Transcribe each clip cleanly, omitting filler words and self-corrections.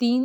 3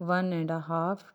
1.5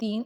3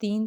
3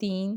3